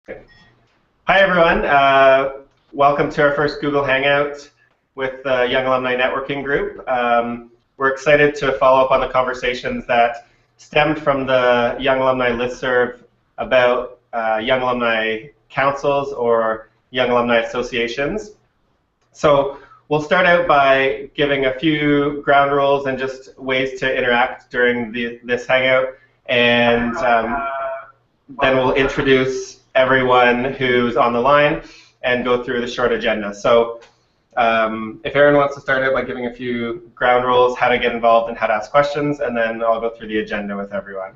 Hi everyone, welcome to our first Google Hangout with the Young Alumni Networking Group. We're excited to follow up on the conversations that stemmed from the Young Alumni listserv about Young Alumni Councils or Young Alumni Associations. So we'll start out by giving a few ground rules and just ways to interact during this Hangout, and then we'll introduce everyone who's on the line and go through the short agenda. So if Aaron wants to start out by giving a few ground rules, how to get involved and how to ask questions, and then I'll go through the agenda with everyone.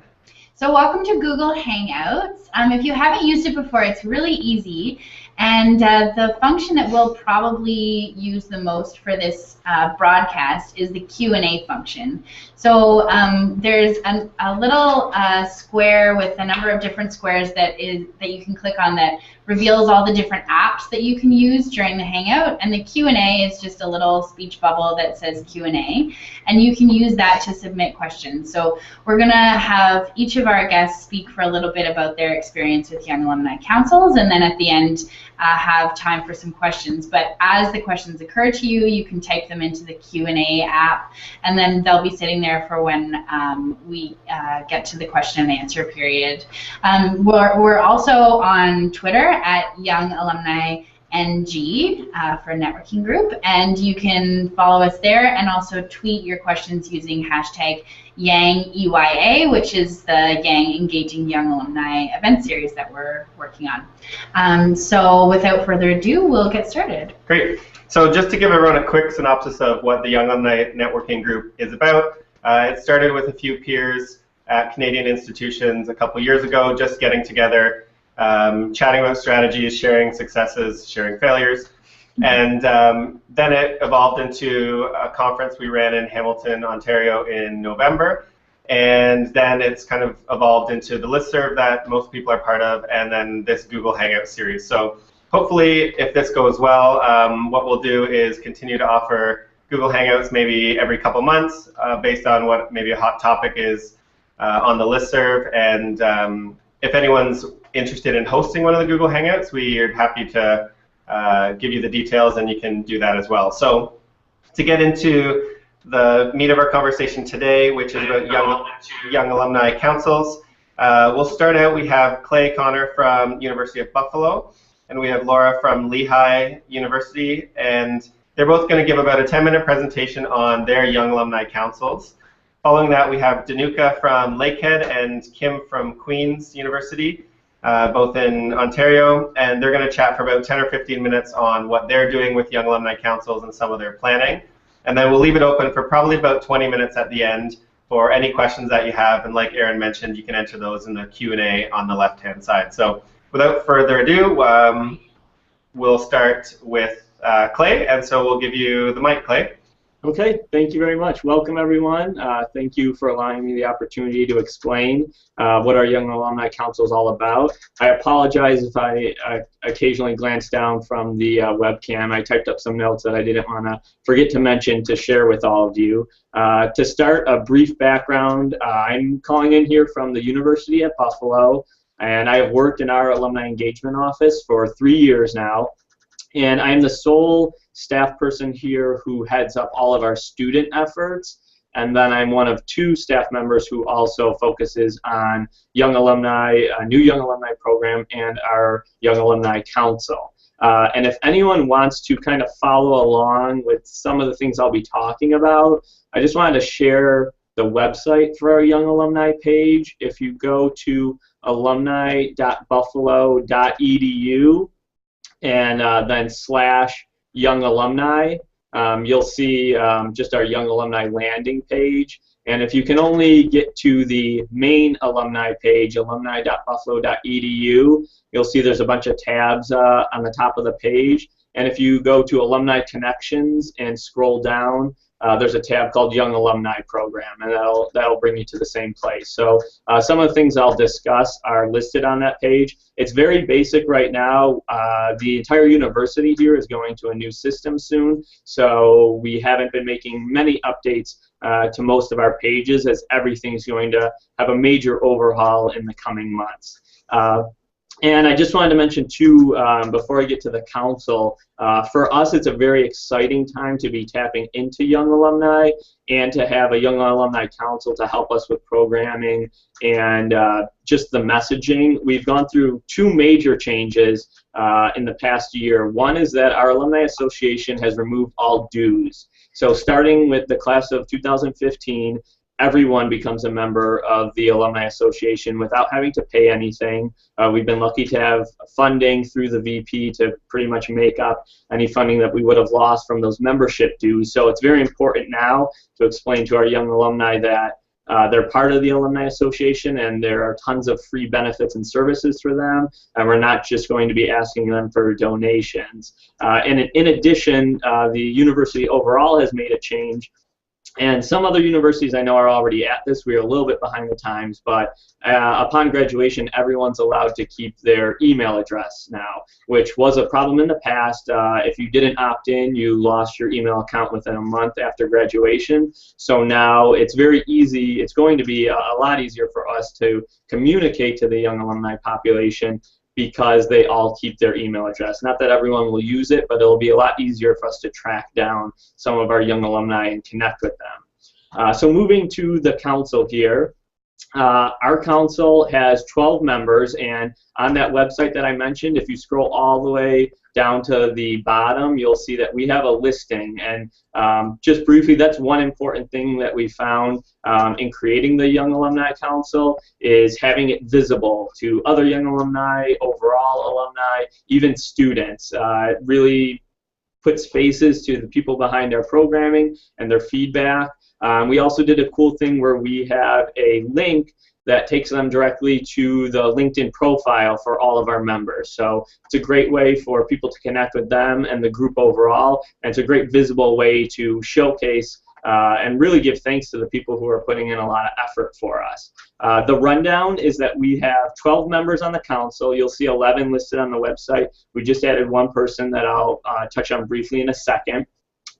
So welcome to Google Hangouts. If you haven't used it before, it's really easy. And the function that we'll probably use the most for this broadcast is the Q&A function. So there's a little square with a number of different squares that you can click on that reveals all the different apps that you can use during the Hangout. And the Q&A is just a little speech bubble that says Q&A. And you can use that to submit questions. So we're going to have each of our guests speak for a little bit about their experience with Young Alumni Councils, and then at the end have time for some questions. But as the questions occur to you, you can type them into the Q&A app, and then they'll be sitting there for when we get to the question and answer period. We're also on Twitter at Young Alumni NG for networking group, and you can follow us there and also tweet your questions using hashtag Yang EYA, which is the Yang Engaging Young Alumni event series that we're working on. So without further ado, we'll get started. Great. So just to give everyone a quick synopsis of what the Young Alumni Networking Group is about, it started with a few peers at Canadian institutions a couple years ago, just getting together, chatting about strategies, sharing successes, sharing failures. And then it evolved into a conference we ran in Hamilton, Ontario in November. And then it's kind of evolved into the listserv that most people are part of, and then this Google Hangout series. So hopefully, if this goes well, what we'll do is continue to offer Google Hangouts maybe every couple months based on what maybe a hot topic is on the listserv. And if anyone's interested in hosting one of the Google Hangouts, we are happy to give you the details, and you can do that as well. So to get into the meat of our conversation today, which is about young alumni councils, we'll start out. We have Clay Connor from University of Buffalo, and we have Laura from Lehigh University, and they're both going to give about a 10-minute presentation on their young alumni councils. Following that, we have Danuka from Lakehead and Kim from Queen's University, both in Ontario, and they're going to chat for about 10 or 15 minutes on what they're doing with Young Alumni Councils and some of their planning. And then we'll leave it open for probably about 20 minutes at the end for any questions that you have, and like Aaron mentioned, you can enter those in the Q&A on the left-hand side. So without further ado, we'll start with Clay, and so we'll give you the mic, Clay. Okay, thank you very much. Welcome, everyone. Thank you for allowing me the opportunity to explain what our Young Alumni Council is all about. I apologize if I occasionally glance down from the webcam. I typed up some notes that I didn't want to forget to mention to share with all of you. To start, a brief background. I'm calling in here from the University at Buffalo, and I have worked in our Alumni Engagement Office for 3 years now. And I'm the sole staff person here who heads up all of our student efforts. And then I'm one of 2 staff members who also focuses on Young Alumni, a new Young Alumni program, and our Young Alumni Council. And if anyone wants to kind of follow along with some of the things I'll be talking about, I just wanted to share the website for our Young Alumni page. If you go to alumni.buffalo.edu, and then /Young Alumni, you'll see just our Young Alumni landing page. And if you can only get to the main alumni page, alumni.buffalo.edu, you'll see there's a bunch of tabs on the top of the page. And if you go to Alumni Connections and scroll down, there's a tab called Young Alumni Program, and that'll bring you to the same place. So some of the things I'll discuss are listed on that page. It's very basic right now. The entire university here is going to a new system soon, so we haven't been making many updates to most of our pages, as everything's going to have a major overhaul in the coming months. And I just wanted to mention too, before I get to the council, for us it's a very exciting time to be tapping into young alumni and to have a young alumni council to help us with programming and just the messaging. We've gone through two major changes in the past year. One is that our Alumni Association has removed all dues. So starting with the class of 2015, everyone becomes a member of the Alumni Association without having to pay anything. We've been lucky to have funding through the VP to pretty much make up any funding that we would have lost from those membership dues. So it's very important now to explain to our young alumni that they're part of the Alumni Association and there are tons of free benefits and services for them, and we're not just going to be asking them for donations. And in addition, the university overall has made a change. And some other universities I know are already at this. We are a little bit behind the times, but upon graduation, everyone's allowed to keep their email address now, which was a problem in the past. If you didn't opt in, you lost your email account within a month after graduation. So now it's very easy. It's going to be a lot easier for us to communicate to the young alumni population because they all keep their email address. Not that everyone will use it, but it'll be a lot easier for us to track down some of our young alumni and connect with them. So moving to the council here, our council has 12 members, and on that website that I mentioned, if you scroll all the way down to the bottom, you'll see that we have a listing. And just briefly, that's one important thing that we found in creating the Young Alumni Council is having it visible to other young alumni, overall alumni, even students. It really puts faces to the people behind our programming and their feedback. We also did a cool thing where we have a link that takes them directly to the LinkedIn profile for all of our members. So it's a great way for people to connect with them and the group overall, and it's a great visible way to showcase and really give thanks to the people who are putting in a lot of effort for us. The rundown is that we have 12 members on the council. You'll see 11 listed on the website. We just added one person that I'll touch on briefly in a second.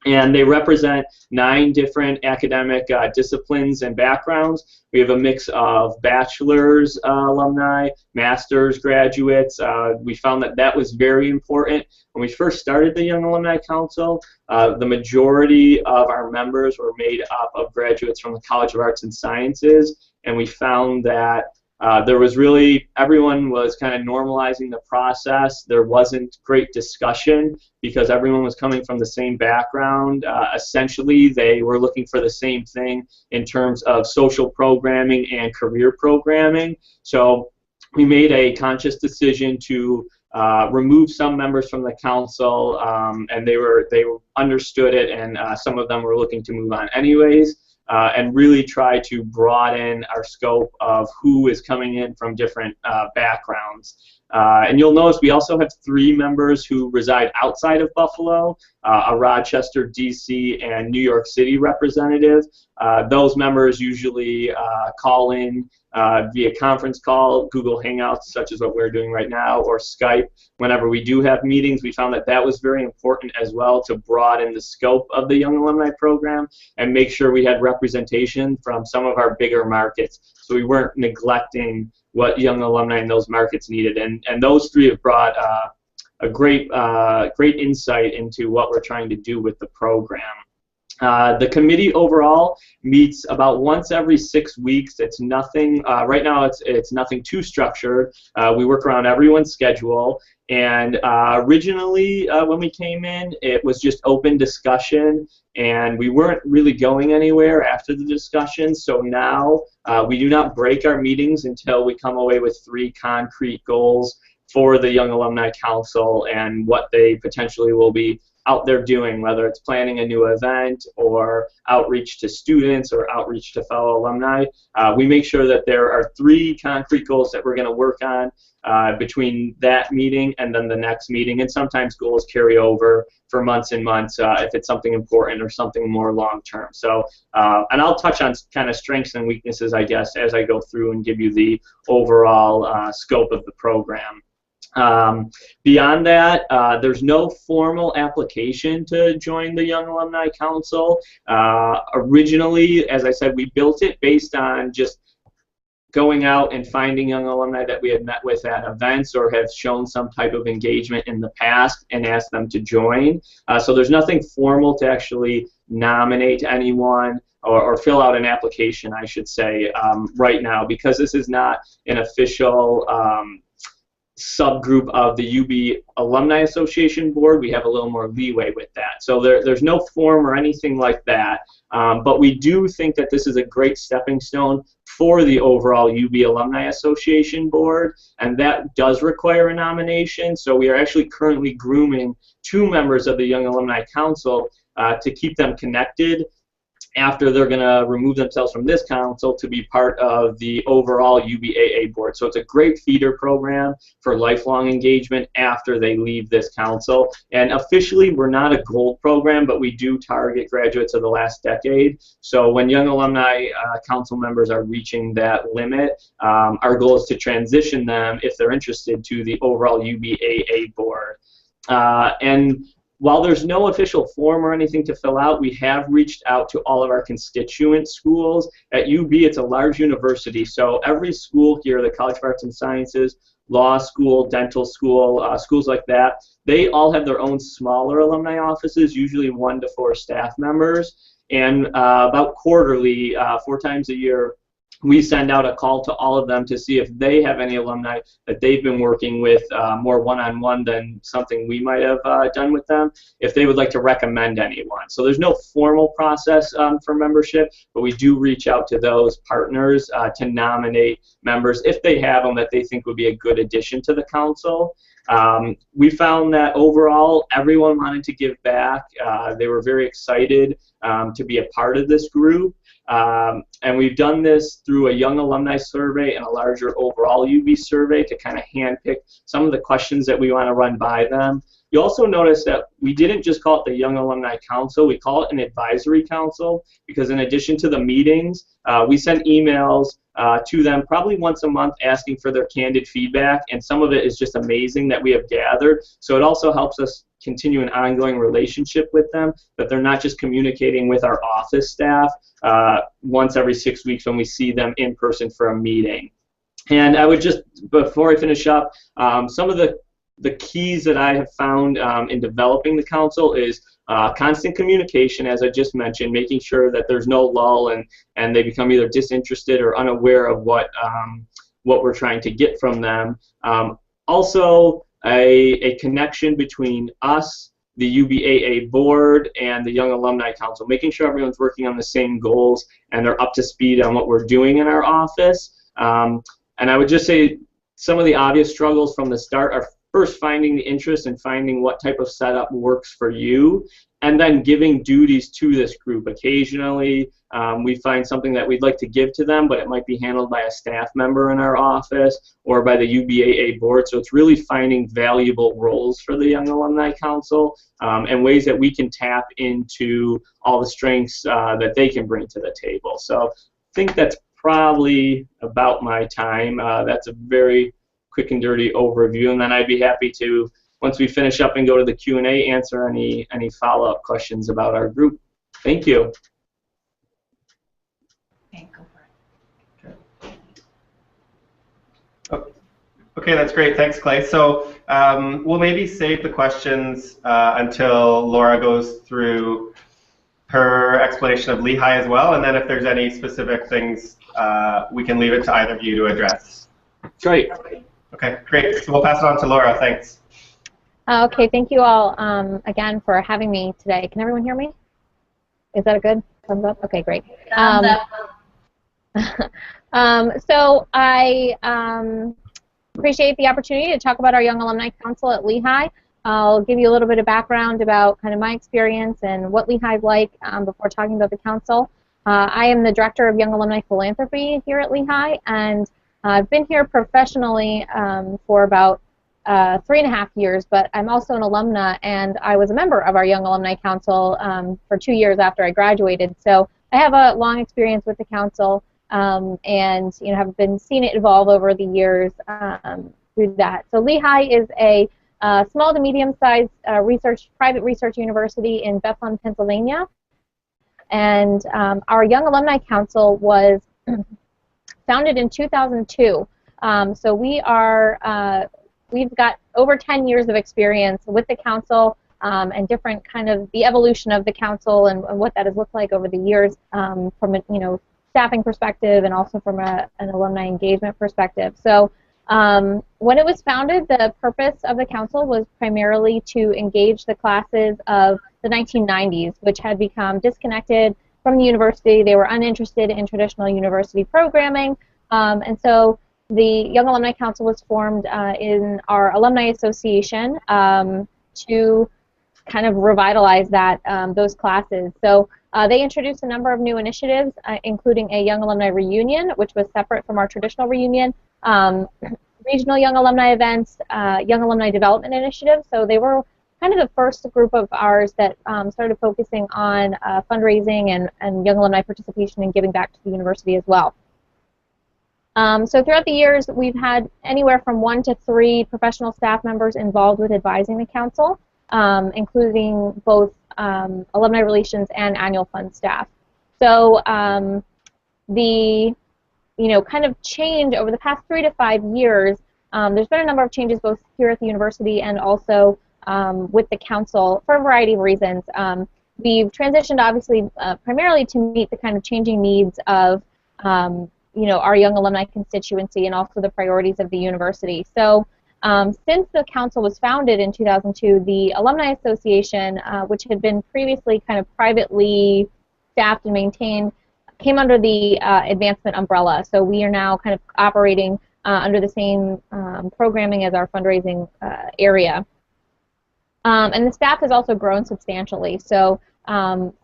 And they represent 9 different academic disciplines and backgrounds. We have a mix of bachelor's alumni, master's graduates. We found that that was very important. When we first started the Young Alumni Council, the majority of our members were made up of graduates from the College of Arts and Sciences, and we found that there was really, everyone was kind of normalizing the process. There wasn't great discussion because everyone was coming from the same background. Essentially, they were looking for the same thing in terms of social programming and career programming. So we made a conscious decision to remove some members from the council, and they understood it, and some of them were looking to move on anyways. And really try to broaden our scope of who is coming in from different backgrounds. And you'll notice we also have 3 members who reside outside of Buffalo, a Rochester, DC, and New York City representative. Those members usually call in via conference call, Google Hangouts, such as what we're doing right now, or Skype. Whenever we do have meetings, we found that that was very important as well to broaden the scope of the Young Alumni Program and make sure we had representation from some of our bigger markets, so we weren't neglecting what young alumni in those markets needed. And those 3 have brought a great insight into what we're trying to do with the program. The committee overall meets about once every 6 weeks. It's nothing, right now it's nothing too structured. We work around everyone's schedule, and originally when we came in, it was just open discussion, and we weren't really going anywhere after the discussion. So now we do not break our meetings until we come away with 3 concrete goals for the Young Alumni Council and what they potentially will be out there doing, whether it's planning a new event or outreach to students or outreach to fellow alumni. We make sure that there are 3 concrete goals that we're going to work on between that meeting and then the next meeting, and sometimes goals carry over for months and months if it's something important or something more long-term. So, and I'll touch on kind of strengths and weaknesses, I guess, as I go through and give you the overall scope of the program. Beyond that, there's no formal application to join the Young Alumni Council. Originally, as I said, we built it based on just going out and finding young alumni that we had met with at events or have shown some type of engagement in the past and ask them to join. So there's nothing formal to actually nominate anyone or fill out an application, I should say, right now, because this is not an official subgroup of the UB Alumni Association Board. We have a little more leeway with that. So there's no form or anything like that, but we do think that this is a great stepping stone for the overall UB Alumni Association Board, and that does require a nomination. So we are actually currently grooming 2 members of the Young Alumni Council to keep them connected after they're going to remove themselves from this council to be part of the overall UBAA board. So it's a great feeder program for lifelong engagement after they leave this council. And officially, we're not a gold program, but we do target graduates of the last decade. So when young alumni council members are reaching that limit, our goal is to transition them, if they're interested, to the overall UBAA board. And while there's no official form or anything to fill out, we have reached out to all of our constituent schools. At UB, it's a large university, so every school here, the College of Arts and Sciences, law school, dental school, schools like that, they all have their own smaller alumni offices, usually 1 to 4 staff members, and about quarterly, 4 times a year, we send out a call to all of them to see if they have any alumni that they've been working with more one-on-one than something we might have done with them, if they would like to recommend anyone. So there's no formal process for membership, but we do reach out to those partners to nominate members if they have them that they think would be a good addition to the council. We found that overall everyone wanted to give back. They were very excited to be a part of this group. And we've done this through a young alumni survey and a larger overall UB survey to kind of handpick some of the questions that we want to run by them. You also notice that we didn't just call it the Young Alumni Council, we call it an advisory council, because in addition to the meetings, we send emails to them probably once a month asking for their candid feedback, and some of it is just amazing that we have gathered. So it also helps us continue an ongoing relationship with them, that they're not just communicating with our office staff once every 6 weeks when we see them in person for a meeting. And I would just, before I finish up, some of the keys that I have found in developing the council is constant communication, as I just mentioned, making sure that there's no lull and they become either disinterested or unaware of what we're trying to get from them. Also, a connection between us, the UBAA board, and the Young Alumni Council, making sure everyone's working on the same goals and they're up to speed on what we're doing in our office. And I would just say some of the obvious struggles from the start are first finding the interest and finding what type of setup works for you, and then giving duties to this group. Occasionally, we find something that we'd like to give to them, but it might be handled by a staff member in our office or by the UBAA board. So it's really finding valuable roles for the Young Alumni Council and ways that we can tap into all the strengths that they can bring to the table. So I think that's probably about my time. That's a very quick and dirty overview, and then I'd be happy to, once we finish up and go to the Q&A, answer any follow-up questions about our group. Thank you. Okay, go for it. Okay, that's great. Thanks, Clay. So we'll maybe save the questions until Laura goes through her explanation of Lehigh as well, and then if there's any specific things, we can leave it to either of you to address. Great. Okay, great. So we'll pass it on to Laura. Thanks. Okay, thank you all again for having me today. Can everyone hear me? Is that a good thumbs up? Okay, great. Thumbs up. So I appreciate the opportunity to talk about our Young Alumni Council at Lehigh. I'll give you a little bit of background about kind of my experience and what Lehigh's like before talking about the council. I am the Director of Young Alumni Philanthropy here at Lehigh, and I've been here professionally for about 3.5 years, but I'm also an alumna, and I was a member of our Young Alumni Council for 2 years after I graduated. So I have a long experience with the council, and have been seeing it evolve over the years through that. So Lehigh is a small to medium-sized private research university in Bethlehem, Pennsylvania, and our Young Alumni Council was founded in 2002. So we've got over 10 years of experience with the council and different kind of the evolution of the council and what that has looked like over the years from a staffing perspective and also from an alumni engagement perspective. So when it was founded, the purpose of the council was primarily to engage the classes of the 1990s, which had become disconnected from the university. They were uninterested in traditional university programming, and so the Young Alumni Council was formed in our Alumni Association to kind of revitalize that those classes. So they introduced a number of new initiatives, including a Young Alumni Reunion, which was separate from our traditional reunion, regional Young Alumni events, Young Alumni Development Initiatives. So they were kind of the first group of ours that started focusing on fundraising and Young Alumni participation and giving back to the university as well. So throughout the years, we've had anywhere from 1 to 3 professional staff members involved with advising the council, including both alumni relations and annual fund staff. So the kind of change over the past 3 to 5 years, there's been a number of changes both here at the university and also with the council for a variety of reasons. We've transitioned obviously primarily to meet the kind of changing needs of our young alumni constituency and also the priorities of the university. So since the council was founded in 2002, the Alumni Association, which had been previously kind of privately staffed and maintained, came under the advancement umbrella. So we are now kind of operating under the same programming as our fundraising area. And the staff has also grown substantially. So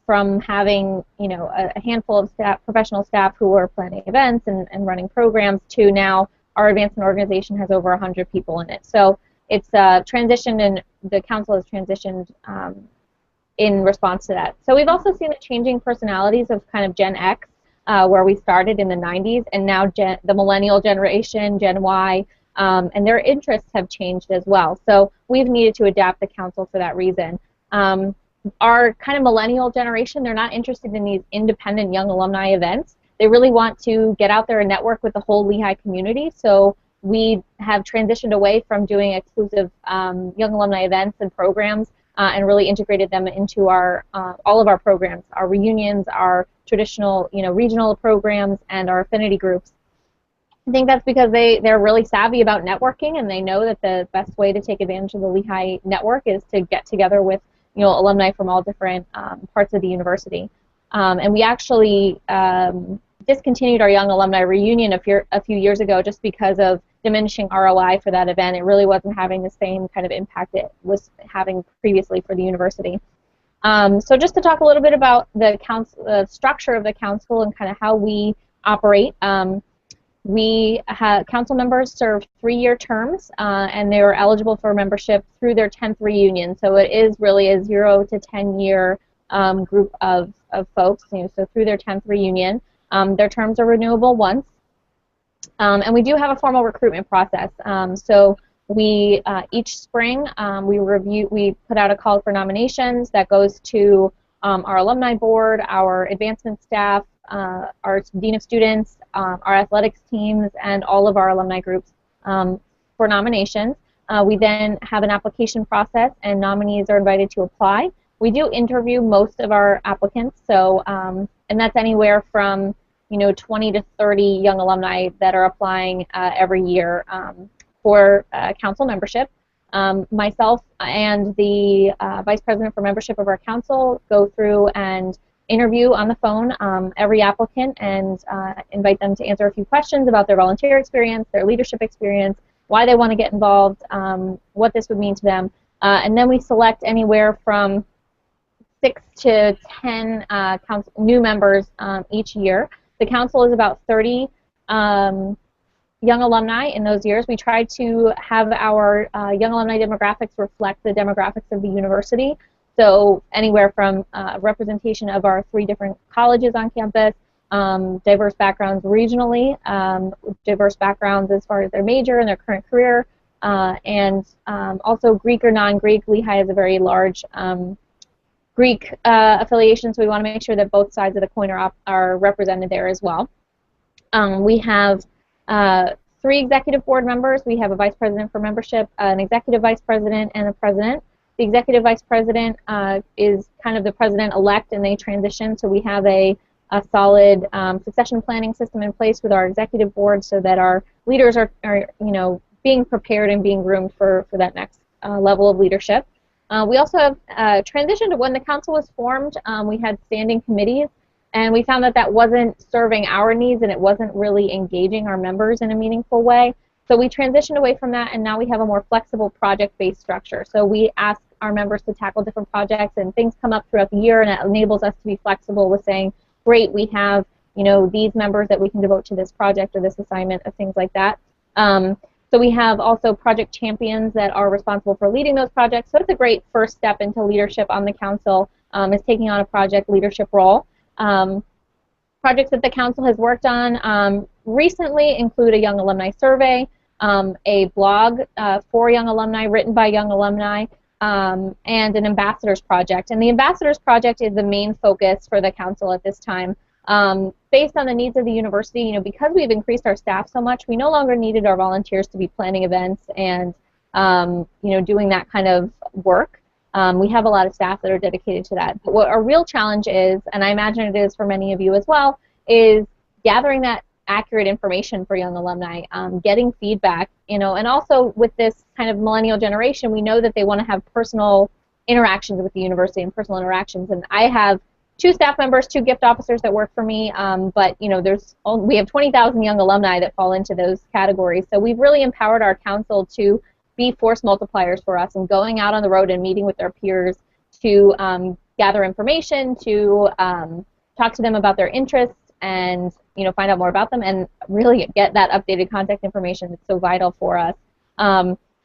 from having a handful of professional staff who are planning events and running programs to now our advancement organization has over 100 people in it. So it's transitioned, and the council has transitioned in response to that. So we've also seen the changing personalities of kind of Gen X, where we started in the 90s, and now the millennial generation, Gen Y, and their interests have changed as well. So we've needed to adapt the council for that reason. Our kind of millennial generation, they're not interested in these independent young alumni events. They really want to get out there and network with the whole Lehigh community. So we have transitioned away from doing exclusive young alumni events and programs and really integrated them into our all of our programs, our reunions, our traditional regional programs, and our affinity groups. I think that's because they're really savvy about networking, and they know that the best way to take advantage of the Lehigh network is to get together with alumni from all different parts of the university. And we actually discontinued our Young Alumni Reunion a few years ago just because of diminishing ROI for that event. It really wasn't having the same kind of impact it was having previously for the university. So just to talk a little bit about the structure of the council and kind of how we operate. We have council members serve 3-year terms, and they are eligible for membership through their 10th reunion. So it is really a 0 to 10-year group of folks. So through their 10th reunion, their terms are renewable once, and we do have a formal recruitment process. So we each spring we put out a call for nominations that goes to our alumni board, our advancement staff, our dean of students, our athletics teams, and all of our alumni groups for nominations. We then have an application process, and nominees are invited to apply. We do interview most of our applicants, so and that's anywhere from 20 to 30 young alumni that are applying every year for council membership. Myself and the vice president for membership of our council go through and interview on the phone every applicant and invite them to answer a few questions about their volunteer experience, their leadership experience, why they want to get involved, what this would mean to them, and then we select anywhere from 6 to 10 new members each year. The council is about 30 young alumni in those years. We try to have our young alumni demographics reflect the demographics of the university. So anywhere from representation of our 3 different colleges on campus, diverse backgrounds regionally, diverse backgrounds as far as their major and their current career, and also Greek or non-Greek. Lehigh has a very large Greek affiliation, so we want to make sure that both sides of the coin are represented there as well. We have 3 executive board members. We have a vice president for membership, an executive vice president, and a president. The executive vice president is kind of the president-elect, and they transition. So we have a solid succession planning system in place with our executive board, so that our leaders are being prepared and being groomed for that next level of leadership. We also have transitioned to when the council was formed. We had standing committees, and we found that wasn't serving our needs, and it wasn't really engaging our members in a meaningful way. So we transitioned away from that, and now we have a more flexible project-based structure. So we ask our members to tackle different projects, and things come up throughout the year, and it enables us to be flexible with saying, great, we have these members that we can devote to this project or this assignment, or things like that. So we have also project champions that are responsible for leading those projects. So it's a great first step into leadership on the council, is taking on a project leadership role. Projects that the council has worked on recently include a Young Alumni Survey, a blog for Young Alumni written by Young Alumni, and an Ambassadors Project. And the Ambassadors Project is the main focus for the council at this time. Based on the needs of the university, because we've increased our staff so much, we no longer needed our volunteers to be planning events and, doing that kind of work. We have a lot of staff that are dedicated to that. But what our real challenge is, and I imagine it is for many of you as well, is gathering that accurate information for young alumni, getting feedback, and also with this kind of millennial generation, we know that they want to have personal interactions with the university and personal interactions. And I have 2 staff members, 2 gift officers that work for me, but we have 20,000 young alumni that fall into those categories. So we've really empowered our council to be force multipliers for us, and going out on the road and meeting with their peers to gather information, to talk to them about their interests, and find out more about them, and really get that updated contact information that's so vital for us.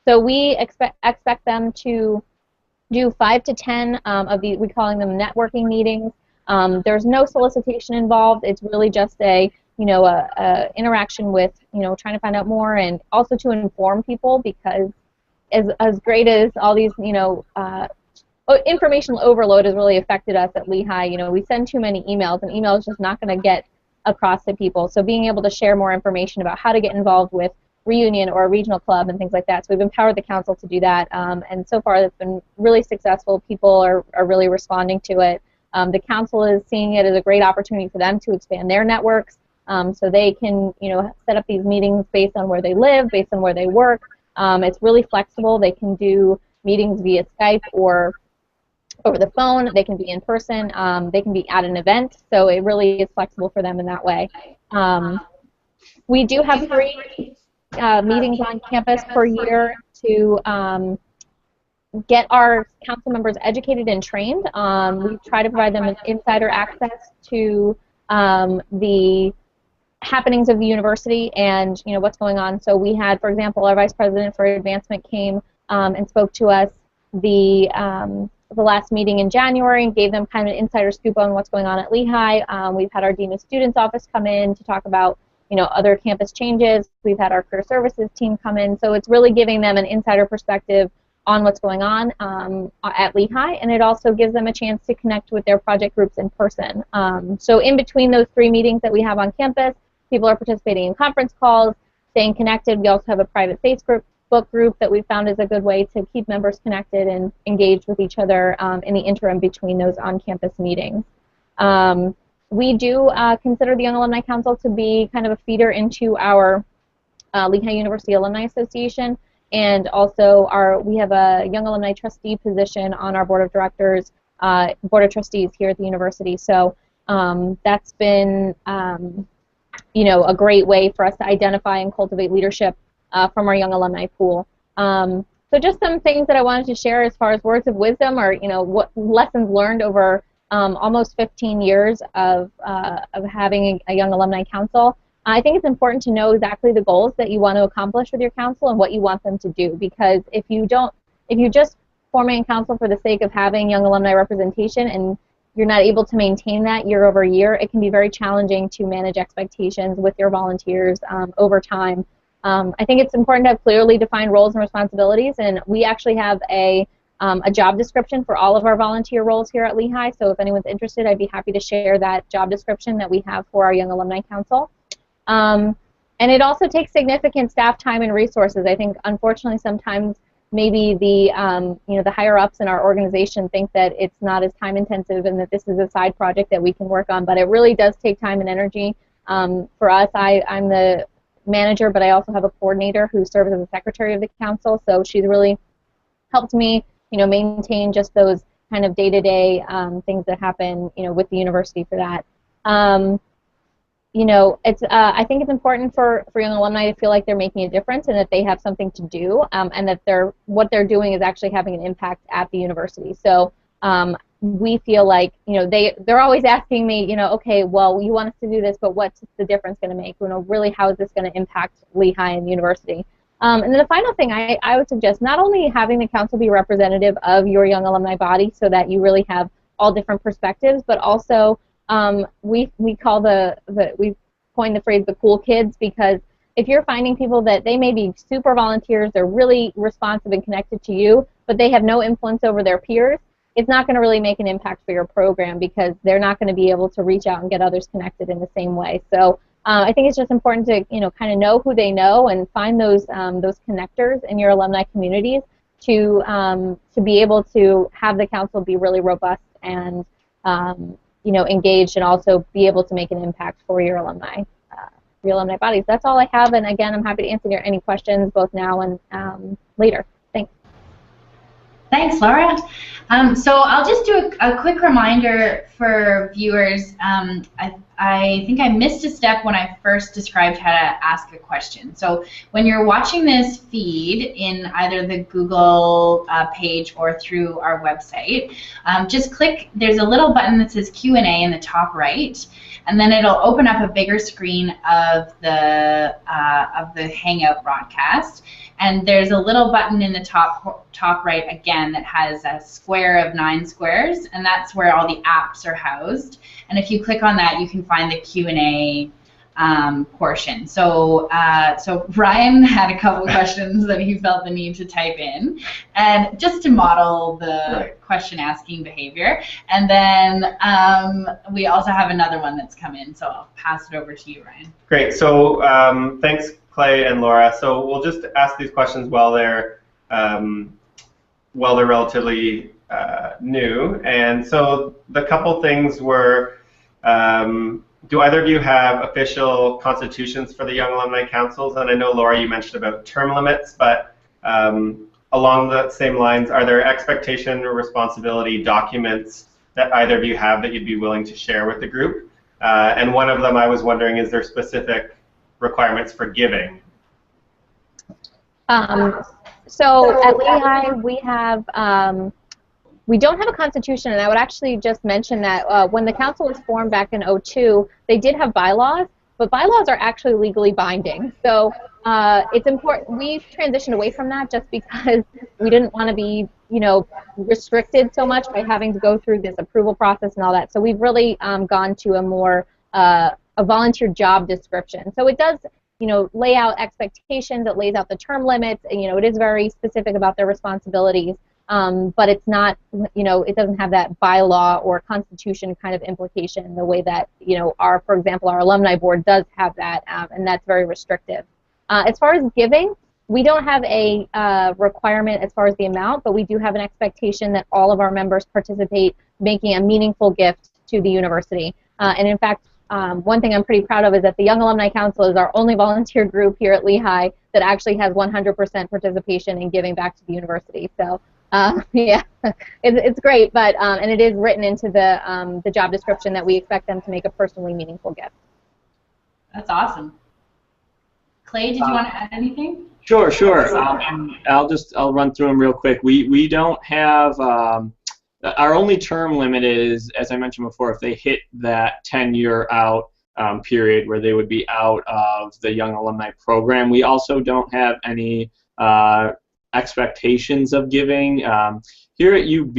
So we expect them to do 5 to 10 of these. We're calling them networking meetings. There's no solicitation involved. It's really just a interaction with trying to find out more, and also to inform people, because as great as all these informational overload has really affected us at Lehigh. We send too many emails, and email is just not going to get across to people. So being able to share more information about how to get involved with reunion or a regional club and things like that. So we've empowered the council to do that, and so far it's been really successful. People are really responding to it. The council is seeing it as a great opportunity for them to expand their networks, so they can set up these meetings based on where they live, based on where they work. It's really flexible. They can do meetings via Skype or over the phone. They can be in person. They can be at an event. So it really is flexible for them in that way. We do have 3 meetings on campus per year to get our council members educated and trained. We try to provide them with insider access to the happenings of the university and what's going on. So we had, for example, our vice president for advancement came and spoke to us the last meeting in January and gave them kind of an insider scoop on what's going on at Lehigh. We've had our Dean of Students office come in to talk about other campus changes. We've had our career services team come in. So it's really giving them an insider perspective on what's going on at Lehigh, and it also gives them a chance to connect with their project groups in person. So in between those 3 meetings that we have on campus, people are participating in conference calls, staying connected. We also have a private Facebook group that we found is a good way to keep members connected and engaged with each other in the interim between those on-campus meetings. We do consider the Young Alumni Council to be kind of a feeder into our Lehigh University Alumni Association, and also we have a Young Alumni Trustee position on our Board of Directors, Board of Trustees here at the university. So that's been a great way for us to identify and cultivate leadership from our young alumni pool. So just some things that I wanted to share as far as words of wisdom, or what lessons learned over almost 15 years of having a young alumni council. I think it's important to know exactly the goals that you want to accomplish with your council and what you want them to do, because if you just forming a council for the sake of having young alumni representation and you're not able to maintain that year over year, it can be very challenging to manage expectations with your volunteers over time. I think it's important to have clearly defined roles and responsibilities, and we actually have a job description for all of our volunteer roles here at Lehigh, so if anyone's interested, I'd be happy to share that job description that we have for our Young Alumni Council. And it also takes significant staff time and resources. I think, unfortunately, sometimes maybe the the higher ups in our organization think that it's not as time intensive and that this is a side project that we can work on, but it really does take time and energy. For us, I'm the manager, but I also have a coordinator who serves as the secretary of the council, so she's really helped me, maintain just those kind of day-to-day things that happen, with the university for that. I think it's important for young alumni to feel like they're making a difference and that they have something to do, and that what they're doing is actually having an impact at the university. So we feel like, they're always asking me, okay, well, you want us to do this, but what's the difference going to make? Really, how is this going to impact Lehigh and the university? And then the final thing I would suggest, not only having the council be representative of your young alumni body so that you really have all different perspectives, but also we coined the phrase the cool kids, because if you're finding people that they may be super volunteers, they're really responsive and connected to you, but they have no influence over their peers, it's not going to really make an impact for your program because they're not going to be able to reach out and get others connected in the same way. So I think it's just important to kind of know who they know and find those connectors in your alumni communities to be able to have the council be really robust and engaged, and also be able to make an impact for your alumni bodies. That's all I have, and again, I'm happy to answer any questions both now and later. Thanks. Thanks, Laura. So I'll just do a quick reminder for viewers. I think I missed a step when I first described how to ask a question. So when you're watching this feed in either the Google page or through our website, just click, there's a little button that says Q&A in the top right, and then it'll open up a bigger screen of the Hangout broadcast. And there's a little button in the top right again that has a square of 9 squares, and that's where all the apps are housed. And if you click on that, you can find the Q&A portion. So Brian had a couple of questions that he felt the need to type in, and just to model the question asking behavior. And then we also have another one that's come in, so I'll pass it over to you, Ryan. Great. So thanks, Clay and Laura. So we'll just ask these questions while they're relatively new. And so the couple things were, do either of you have official constitutions for the Young Alumni Councils? And I know, Laura, you mentioned about term limits, but along the same lines, are there expectation or responsibility documents that either of you have that you'd be willing to share with the group? And one of them, I was wondering, is there specific requirements for giving? So at Lehigh, we don't have a constitution, and I would actually just mention that when the council was formed back in '02, they did have bylaws, but bylaws are actually legally binding. So it's important. We've transitioned away from that just because we didn't want to be, restricted so much by having to go through this approval process and all that. So we've really gone to a more a volunteer job description. So it does, lay out expectations. It lays out the term limits. And, it is very specific about their responsibilities. But it's not, it doesn't have that bylaw or constitution kind of implication the way that, for example, our alumni board does have that, and that's very restrictive. As far as giving, we don't have a requirement as far as the amount, but we do have an expectation that all of our members participate making a meaningful gift to the university. And in fact, one thing I'm pretty proud of is that the Young Alumni Council is our only volunteer group here at Lehigh that actually has 100% participation in giving back to the university. So. Yeah, it's great, but and it is written into the job description that we expect them to make a personally meaningful gift. That's awesome. Clay, did you want to add anything? Sure. I'll run through them real quick. We don't have our only term limit is, as I mentioned before, if they hit that 10-year out period where they would be out of the Young Alumni Program. We also don't have any expectations of giving. Here at UB,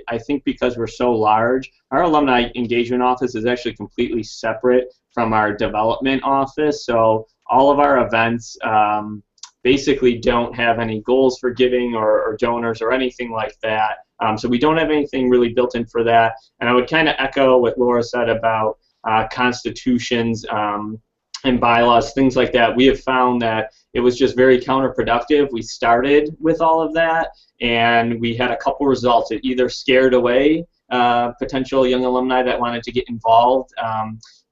I think because we're so large, our alumni engagement office is actually completely separate from our development office, so all of our events basically don't have any goals for giving or donors or anything like that. So we don't have anything really built in for that. And I would kind of echo what Laura said about constitutions. and bylaws, things like that, we have found that it was just very counterproductive. We started with all of that, and we had a couple results. It either scared away potential young alumni that wanted to get involved.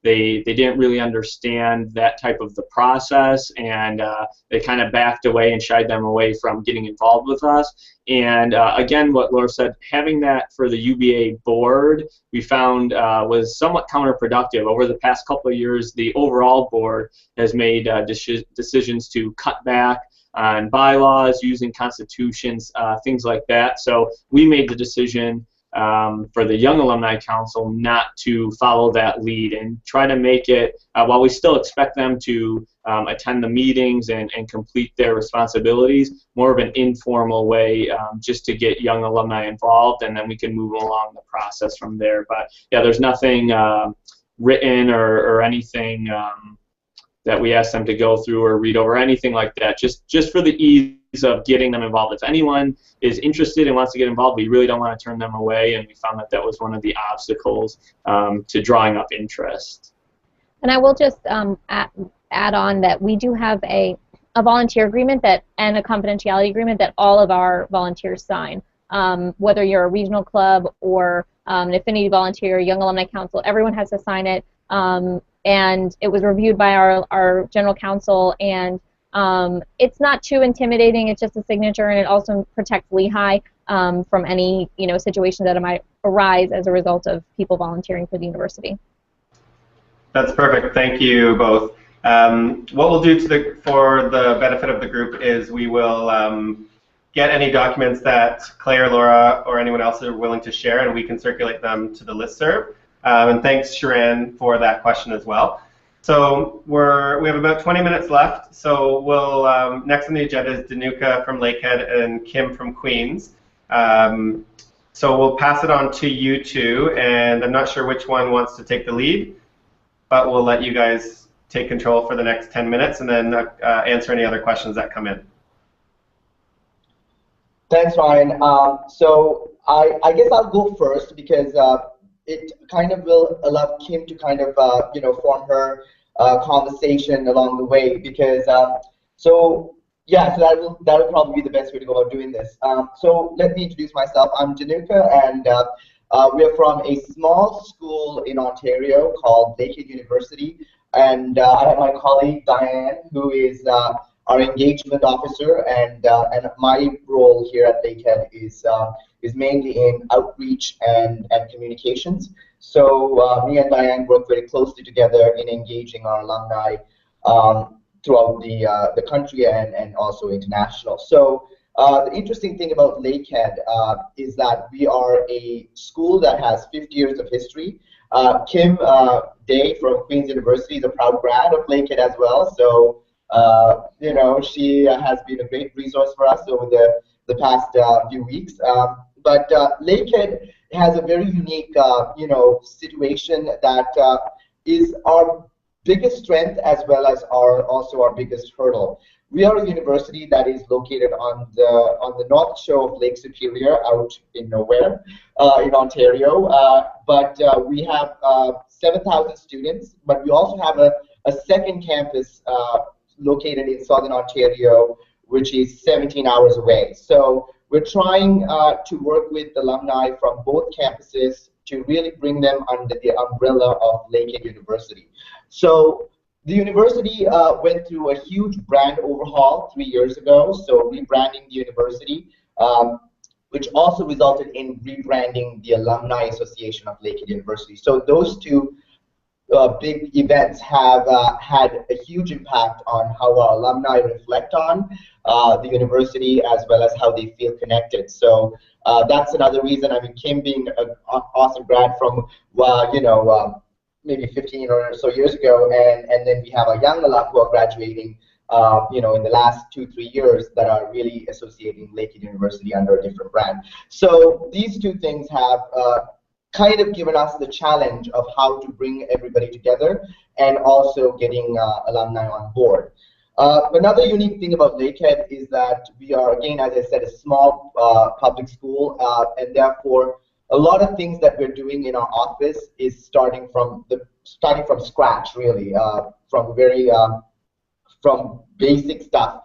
They didn't really understand that type of the process, and they kind of backed away and shied them away from getting involved with us. And again, what Laura said, having that for the UBA board, we found was somewhat counterproductive. Over the past couple of years, the overall board has made decisions to cut back on bylaws, using constitutions, things like that. So we made the decision for the Young Alumni Council not to follow that lead and try to make it, while we still expect them to attend the meetings and complete their responsibilities, more of an informal way, just to get young alumni involved, and then we can move along the process from there. But yeah, there's nothing written or anything that we ask them to go through or read over, anything like that, just for the ease of getting them involved. If anyone is interested and wants to get involved, we really don't want to turn them away, and we found that that was one of the obstacles to drawing up interest. And I will just add on that we do have a volunteer agreement and a confidentiality agreement that all of our volunteers sign. Whether you're a regional club or an affinity volunteer, Young Alumni Council, everyone has to sign it. And it was reviewed by our general counsel, and it's not too intimidating. It's just a signature, and it also protects Lehigh from any situation that might arise as a result of people volunteering for the university. That's perfect. Thank you both. What we'll do for the benefit of the group is we will get any documents that Claire, Laura, or anyone else are willing to share, and we can circulate them to the listserv. And thanks, Sharan, for that question as well. So we have about 20 minutes left. So we'll next on the agenda is Danuka from Lakehead and Kim from Queens. So we'll pass it on to you two, and I'm not sure which one wants to take the lead, but we'll let you guys take control for the next 10 minutes and then answer any other questions that come in. Thanks, Ryan. So I guess I'll go first because it kind of will allow Kim to kind of form her conversation along the way, because so that'll probably be the best way to go about doing this. So let me introduce myself. I'm Danuka, and we are from a small school in Ontario called Lakehead University, and I have my colleague Diane, who is our engagement officer, and my role here at Lakehead is mainly in outreach and communications. So me and Diane work very closely together in engaging our alumni throughout the country and also international. So the interesting thing about Lakehead is that we are a school that has 50 years of history. Kim Day from Queen's University is a proud grad of Lakehead as well. So she has been a great resource for us over the past few weeks. But Lakehead has a very unique, situation that is our biggest strength as well as also our biggest hurdle. We are a university that is located on the north shore of Lake Superior, out in nowhere in Ontario. But we have 7,000 students, but we also have a second campus located in southern Ontario, which is 17 hours away. So we're trying to work with alumni from both campuses to really bring them under the umbrella of Lakehead University. So the university went through a huge brand overhaul 3 years ago, so rebranding the university, which also resulted in rebranding the Alumni Association of Lakehead University. So those two big events have had a huge impact on how our alumni reflect on the university as well as how they feel connected. So that's another reason. I mean, Kim being an awesome grad from maybe 15 or so years ago, and then we have a young alum who are graduating in the last 2-3 years that are really associating Lakehead University under a different brand. So these two things have kind of given us the challenge of how to bring everybody together and also getting alumni on board. Another unique thing about Lakehead is that we are, again, as I said, a small public school, and therefore a lot of things that we're doing in our office is starting from scratch, really, from basic stuff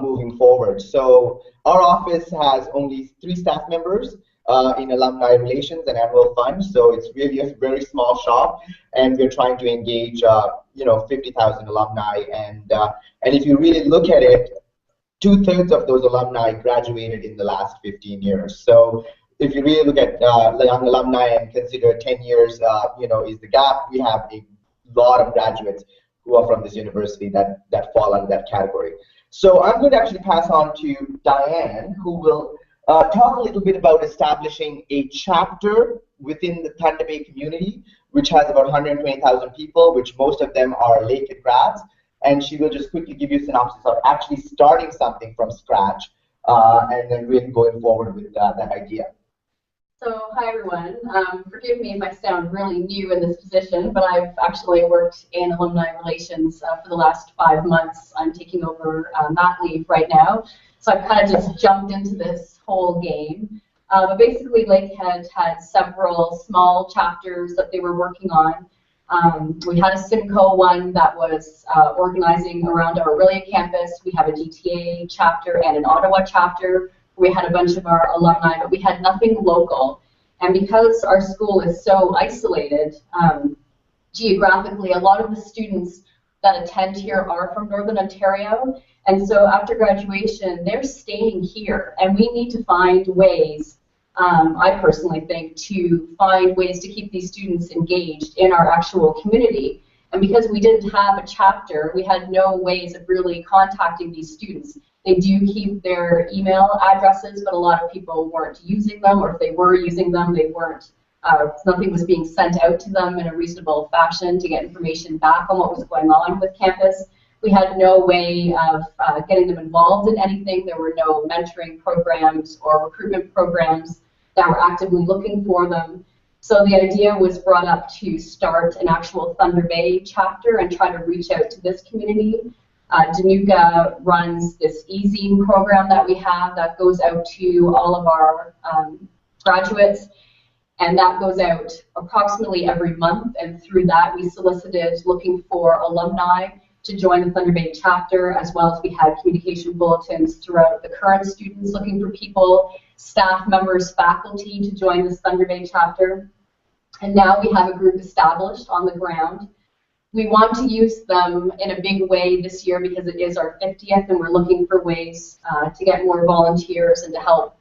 moving forward. So our office has only 3 staff members in alumni relations and annual fund, so it's really a very small shop, and we're trying to engage 50,000 alumni, and if you really look at it, 2/3 of those alumni graduated in the last 15 years. So if you really look at the young alumni and consider 10 years is the gap, we have a lot of graduates who are from this university that fall under that category. So I'm going to actually pass on to Diane, who will talk a little bit about establishing a chapter within the Thunder Bay community, which has about 120,000 people, which most of them are Lakehead grads. And she will just quickly give you a synopsis of actually starting something from scratch and then really going forward with that idea. So, hi everyone. Forgive me if I sound really new in this position, but I've actually worked in alumni relations for the last 5 months. I'm taking over mat leave right now, so I've kind of just jumped into this whole game. But basically, Lakehead had several small chapters that they were working on. We had a Simcoe one that was organizing around our Aurelia campus. We have a GTA chapter and an Ottawa chapter. We had a bunch of our alumni, but we had nothing local. And because our school is so isolated geographically, a lot of the students that attend here are from Northern Ontario. And so after graduation, they're staying here. And we need to find ways, I personally think, to find ways to keep these students engaged in our actual community. And because we didn't have a chapter, we had no ways of really contacting these students. They do keep their email addresses, but a lot of people weren't using them, or if they were using them, they weren't, nothing was being sent out to them in a reasonable fashion to get information back on what was going on with campus. We had no way of getting them involved in anything. There were no mentoring programs or recruitment programs that were actively looking for them. So the idea was brought up to start an actual Thunder Bay chapter and try to reach out to this community. Danuka runs this e-zine program that we have that goes out to all of our graduates, and that goes out approximately every month, and through that we solicited looking for alumni to join the Thunder Bay chapter, as well as we had communication bulletins throughout the current students looking for people, staff members, faculty to join this Thunder Bay chapter. And now we have a group established on the ground. We want to use them in a big way this year because it is our 50th, and we're looking for ways to get more volunteers and to help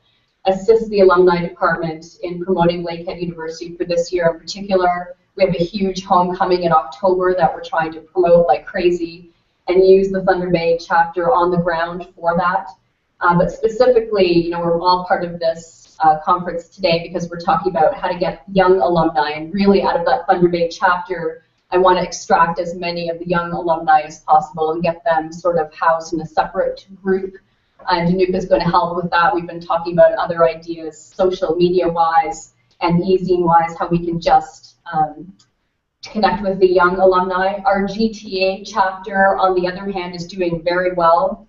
assist the alumni department in promoting Lakehead University for this year in particular. We have a huge homecoming in October that we're trying to promote like crazy and use the Thunder Bay chapter on the ground for that. But specifically, we're all part of this conference today because we're talking about how to get young alumni, and really out of that Thunder Bay chapter, I want to extract as many of the young alumni as possible and get them sort of housed in a separate group. And Danuka is going to help with that. We've been talking about other ideas, social media-wise and e-zine-wise, how we can just connect with the young alumni. Our GTA chapter, on the other hand, is doing very well.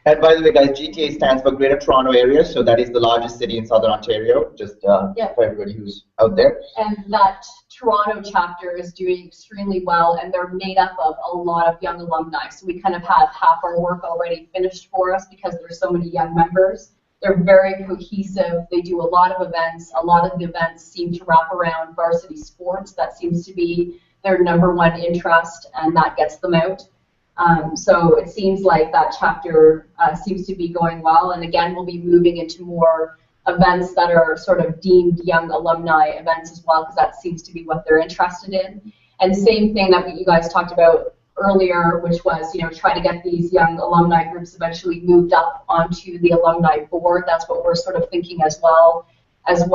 And by the way, guys, GTA stands for Greater Toronto Area, so that is the largest city in Southern Ontario, just for everybody who's out there. And that Toronto chapter is doing extremely well, and they're made up of a lot of young alumni. So we kind of have half our work already finished for us because there's so many young members. They're very cohesive. They do a lot of events. A lot of the events seem to wrap around varsity sports. That seems to be their #1 interest, and that gets them out. So it seems like that chapter seems to be going well, and again, we'll be moving into more events that are sort of deemed young alumni events as well, because that seems to be what they're interested in. And same thing that you guys talked about earlier, which was, try to get these young alumni groups eventually moved up onto the alumni board. That's what we're sort of thinking as well as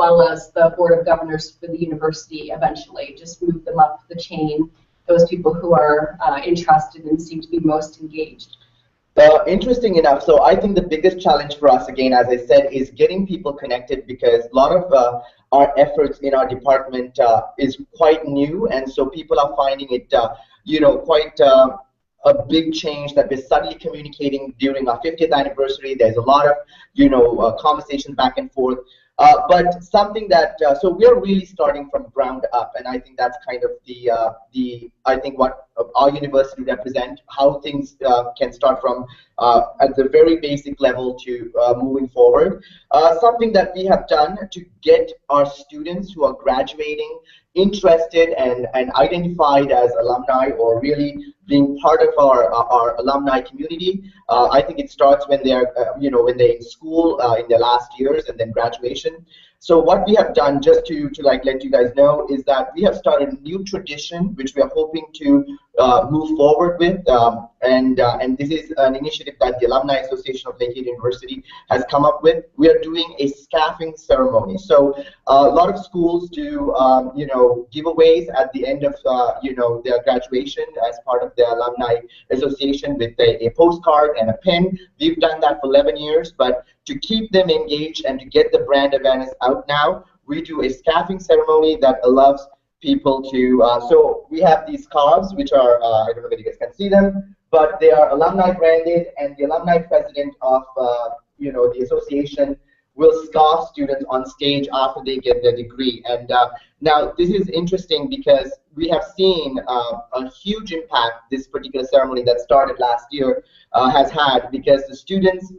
the board of governors for the university eventually. Just move them up the chain, those people who are interested and seem to be most engaged. Interesting enough, so I think the biggest challenge for us, again, as I said, is getting people connected, because a lot of our efforts in our department is quite new, and so people are finding it, quite a big change that we're suddenly communicating during our 50th anniversary. There's a lot of, conversation back and forth. But something that, so we're really starting from ground up, and I think that's kind of I think what our university represents, how things can start from at the very basic level to moving forward. Something that we have done to get our students who are graduating interested and identified as alumni, or really being part of our alumni community. I think it starts when they're when they're in school in their last years, and then graduation. So what we have done, just to like let you guys know, is that we have started a new tradition which we are hoping to move forward with, and this is an initiative that the Alumni Association of Lakehead University has come up with. We are doing a scaffing ceremony. So a lot of schools do giveaways at the end of their graduation as part of their Alumni Association with a postcard and a pin. We've done that for 11 years, but to keep them engaged and to get the brand awareness out now, we do a scaffing ceremony that allows people to, so we have these cards, which are, I don't know if you guys can see them, but they are alumni branded, and the alumni president of the association will scarf students on stage after they get their degree. And now this is interesting because we have seen a huge impact this particular ceremony that started last year has had, because the students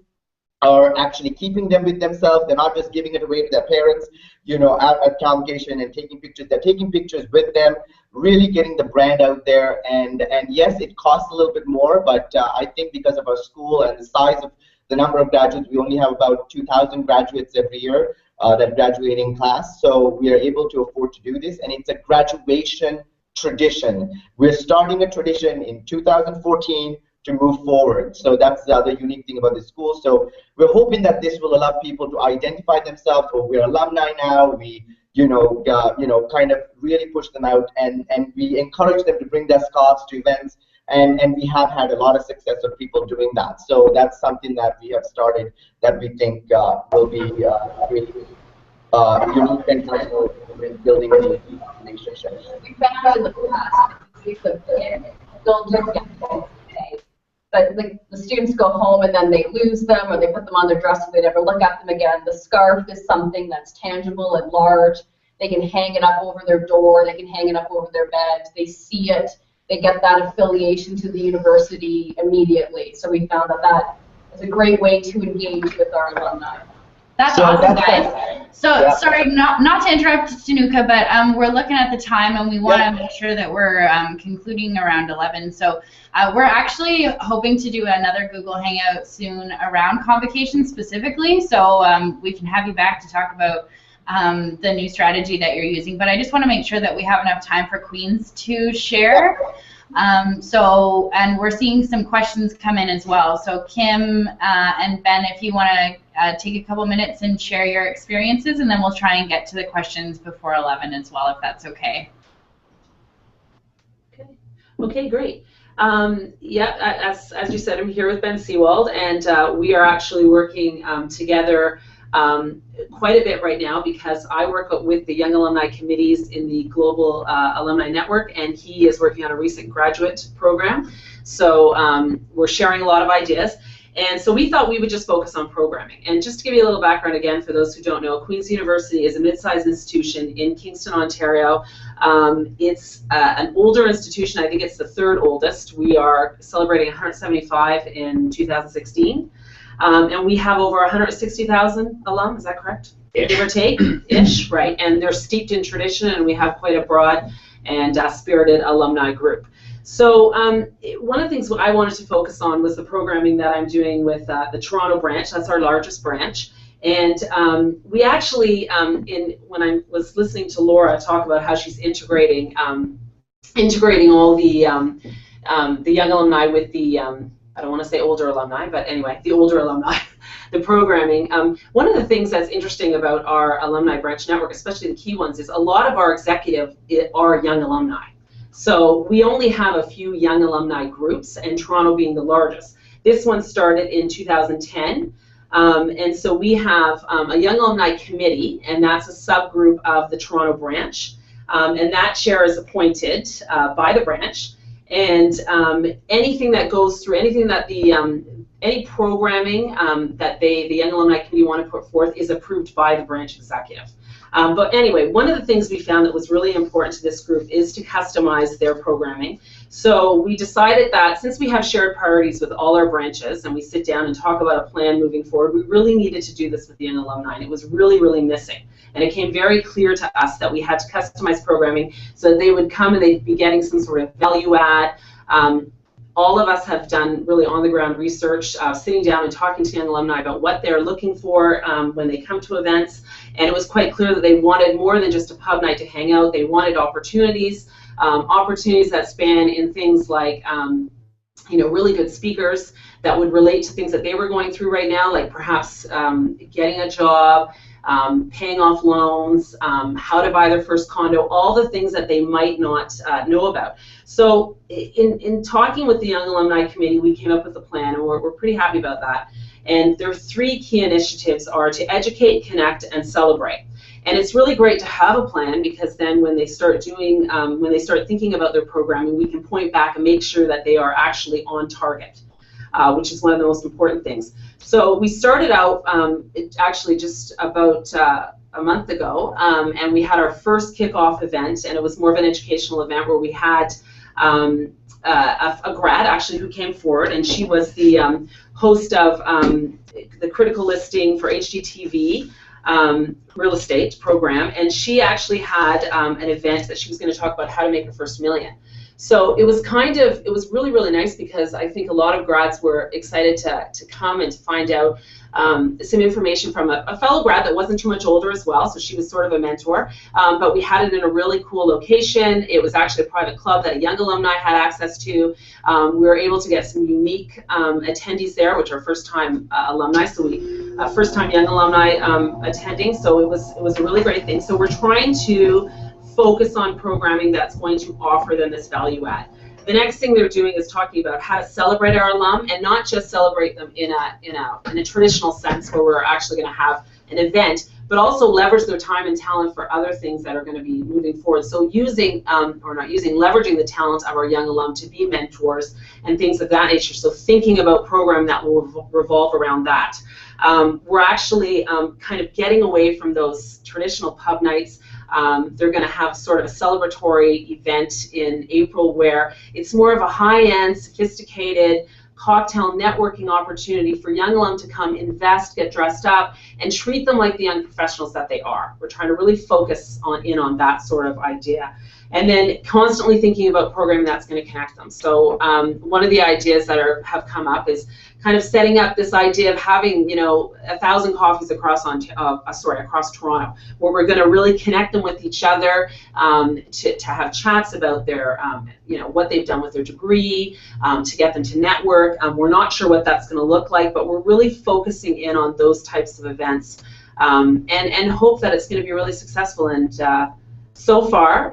are actually keeping them with themselves. They're not just giving it away to their parents, at convocation and taking pictures. They're taking pictures with them, really getting the brand out there. And yes, it costs a little bit more, but I think because of our school and the size of the number of graduates, we only have about 2,000 graduates every year that graduating class. So we are able to afford to do this, and it's a graduation tradition. We're starting a tradition in 2014 to move forward. So that's the other unique thing about the school. So we're hoping that this will allow people to identify themselves. Oh, we're alumni now. We, kind of really push them out, and we encourage them to bring their scarves to events. And we have had a lot of success of people doing that. So that's something that we have started that we think will be really unique and helpful in building the relationships. We found in the past, they'll just get today. But the students go home and then they lose them, or they put them on their dress and they never look at them again. The scarf is something that's tangible and large. They can hang it up over their door. They can hang it up over their bed. They see it. They get that affiliation to the university immediately. So we found that is a great way to engage with our alumni. That's awesome, guys. So, yeah. Sorry, not to interrupt, Tanuka, but we're looking at the time, and we want to make sure that we're concluding around 11. So we're actually hoping to do another Google Hangout soon around convocation specifically, so we can have you back to talk about the new strategy that you're using. But I just want to make sure that we have enough time for Queens to share. And we're seeing some questions come in as well. So Kim and Ben, if you want to take a couple minutes and share your experiences, and then we'll try and get to the questions before 11 as well, if that's okay. Okay, great. As you said, I'm here with Ben Seawald, and we are actually working together quite a bit right now, because I work with the Young Alumni Committees in the Global Alumni Network, and he is working on a recent graduate program. So we're sharing a lot of ideas. And so we thought we would just focus on programming. And just to give you a little background again, for those who don't know, Queen's University is a mid-sized institution in Kingston, Ontario. It's an older institution. I think it's the third oldest. We are celebrating 175 in 2016. And we have over 160,000 alum, is that correct? Give or take, ish, right? And they're steeped in tradition, and we have quite a broad and spirited alumni group. So one of the things I wanted to focus on was the programming that I'm doing with the Toronto branch. That's our largest branch. And we actually, when I was listening to Laura talk about how she's integrating all the young alumni with the I don't want to say older alumni, but anyway, the older alumni, the programming. One of the things that's interesting about our alumni branch network, especially the key ones, is a lot of our executive are young alumni. So we only have a few young alumni groups, and Toronto being the largest. This one started in 2010, and so we have a young alumni committee, and that's a subgroup of the Toronto branch, and that chair is appointed by the branch. And anything that goes through, anything that any programming that the Young Alumni Committee want to put forth is approved by the branch executive. But anyway, one of the things we found that was really important to this group is to customize their programming. So we decided that since we have shared priorities with all our branches and we sit down and talk about a plan moving forward, we really needed to do this with the Young Alumni, and it was really, really missing. And it came very clear to us that we had to customize programming so that they would come and they'd be getting some sort of value add. All of us have done really on-the-ground research, sitting down and talking to young alumni about what they're looking for when they come to events, and it was quite clear that they wanted more than just a pub night to hang out. They wanted opportunities, opportunities that span in things like really good speakers that would relate to things that they were going through right now, like perhaps getting a job, paying off loans, how to buy their first condo, all the things that they might not know about. So in talking with the Young Alumni Committee, we came up with a plan, and we're pretty happy about that. And their three key initiatives are to educate, connect, and celebrate. And it's really great to have a plan, because then when they start doing, when they start thinking about their programming, we can point back and make sure that they are actually on target, which is one of the most important things. So we started out actually just about a month ago, and we had our first kickoff event, and it was more of an educational event where we had a grad actually who came forward, and she was the host of the critical listing for HGTV real estate program, and she actually had an event that she was going to talk about how to make her first million. So it was it was really, really nice, because I think a lot of grads were excited to come and to find out some information from a fellow grad that wasn't too much older as well, so she was sort of a mentor. But we had it in a really cool location. It was actually a private club that a young alumni had access to. We were able to get some unique attendees there, which are first-time alumni, so first-time young alumni attending, so it was a really great thing. So we're trying to focus on programming that's going to offer them this value add. The next thing they're doing is talking about how to celebrate our alum, and not just celebrate them in a traditional sense where we're actually going to have an event, but also leverage their time and talent for other things that are going to be moving forward. So leveraging the talent of our young alum to be mentors and things of that nature. So thinking about programming that will revolve around that. We're actually kind of getting away from those traditional pub nights. They're going to have sort of a celebratory event in April where it's more of a high-end, sophisticated cocktail networking opportunity for young alum to come invest, get dressed up, and treat them like the young professionals that they are. We're trying to really focus in on that sort of idea. And then constantly thinking about programming that's going to connect them. So one of the ideas that have come up is kind of setting up this idea of having 1,000 coffees across Toronto, where we're going to really connect them with each other, to have chats about their what they've done with their degree, to get them to network. We're not sure what that's going to look like, but we're really focusing in on those types of events, and hope that it's going to be really successful. And so far,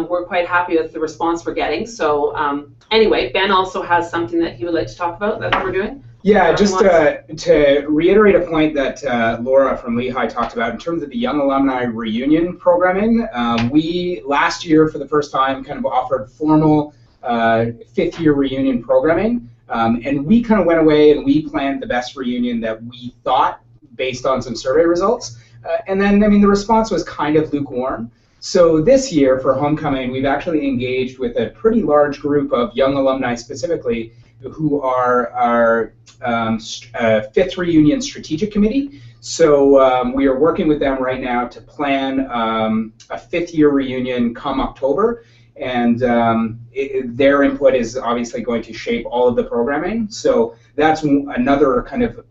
we're quite happy with the response we're getting. So anyway, Ben also has something that he would like to talk about that we're doing. Yeah, just to reiterate a point that Laura from Lehigh talked about in terms of the Young Alumni Reunion programming. We, last year, for the first time, kind of offered formal fifth-year reunion programming. And we kind of went away and we planned the best reunion that we thought based on some survey results. And then, I mean, the response was kind of lukewarm. So this year for Homecoming, we've actually engaged with a pretty large group of young alumni specifically who are our fifth reunion strategic committee. So we are working with them right now to plan a fifth-year reunion come October. And their input is obviously going to shape all of the programming. So that's another kind of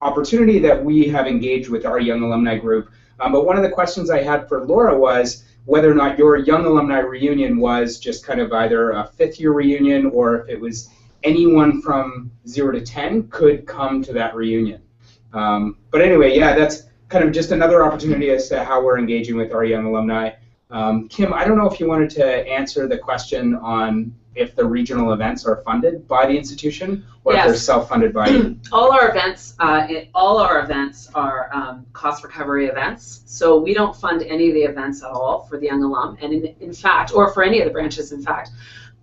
opportunity that we have engaged with our young alumni group. But one of the questions I had for Laura was whether or not your young alumni reunion was just kind of either a fifth-year reunion or if it was anyone from 0 to 10 could come to that reunion. But anyway, yeah, that's kind of just another opportunity as to how we're engaging with our young alumni. Kim, I don't know if you wanted to answer the question on if the regional events are funded by the institution or if they're self-funded by all our events are cost recovery events, so we don't fund any of the events at all for the young alum, and in fact, or for any of the branches in fact.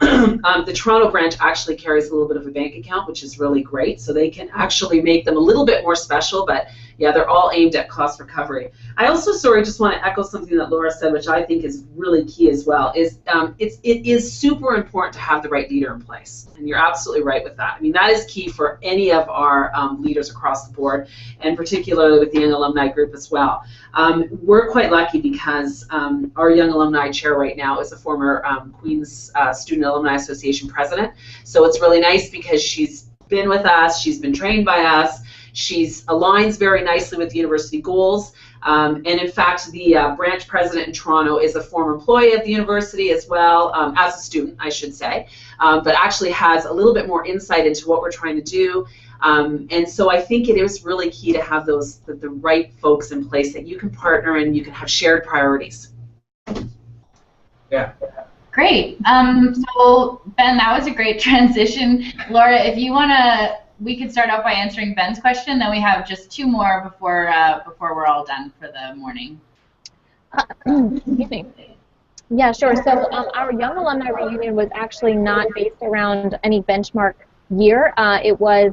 The Toronto branch actually carries a little bit of a bank account, which is really great, so they can actually make them a little bit more special, but yeah, they're all aimed at cost recovery. I also, sorry, just want to echo something that Laura said, which I think is really key as well, is it is super important to have the right leader in place, and you're absolutely right with that. I mean, that is key for any of our leaders across the board, and particularly with the Young Alumni Group as well. We're quite lucky because our Young Alumni Chair right now is a former Queen's Student Alumni Association president, so it's really nice because she's been with us, she's been trained by us, she's aligns very nicely with the university goals, and in fact the branch president in Toronto is a former employee of the university as well, as a student I should say, but actually has a little bit more insight into what we're trying to do, and so I think it is really key to have those the right folks in place that you can partner and you can have shared priorities. Yeah. Great. So Ben, that was a great transition. Laura, if you want to, we could start out by answering Ben's question, then we have just two more before we're all done for the morning. Excuse me. Yeah, sure. So our Young Alumni Reunion was actually not based around any benchmark year. It was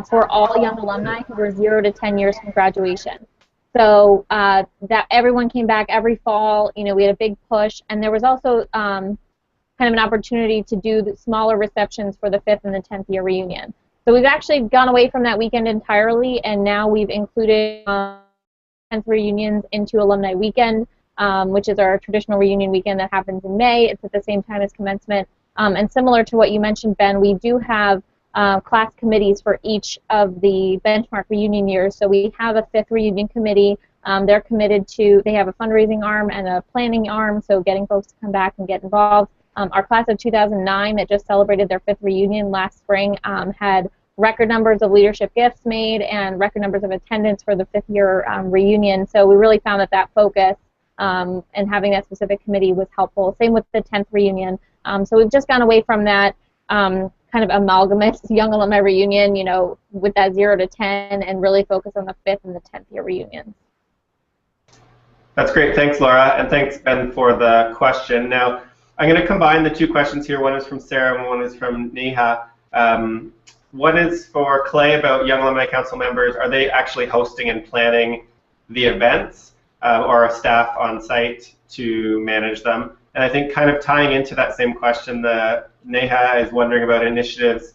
for all young alumni who were 0 to 10 years from graduation. So that everyone came back every fall. You know, we had a big push, and there was also kind of an opportunity to do the smaller receptions for the 5th and the 10th year reunion. So we've actually gone away from that weekend entirely, and now we've included 10th reunions into Alumni Weekend, which is our traditional reunion weekend that happens in May. It's at the same time as commencement. And similar to what you mentioned, Ben, we do have class committees for each of the benchmark reunion years. So we have a 5th reunion committee. They're committed to, they have a fundraising arm and a planning arm, so getting folks to come back and get involved. Our class of 2009 that just celebrated their 5th reunion last spring had record numbers of leadership gifts made and record numbers of attendance for the 5th year reunion. So we really found that that focus and having that specific committee was helpful. Same with the 10th reunion. So we've just gone away from that kind of amalgamous Young Alumni Reunion, you know, with that 0 to 10 and really focus on the 5th and the 10th year reunions. That's great. Thanks, Laura, and thanks, Ben, for the question. Now, I'm going to combine the two questions here. One is from Sarah and one is from Neha. One is for Clay about Young Alumni Council members. Are they actually hosting and planning the events or a staff on site to manage them? And I think kind of tying into that same question, Neha is wondering about initiatives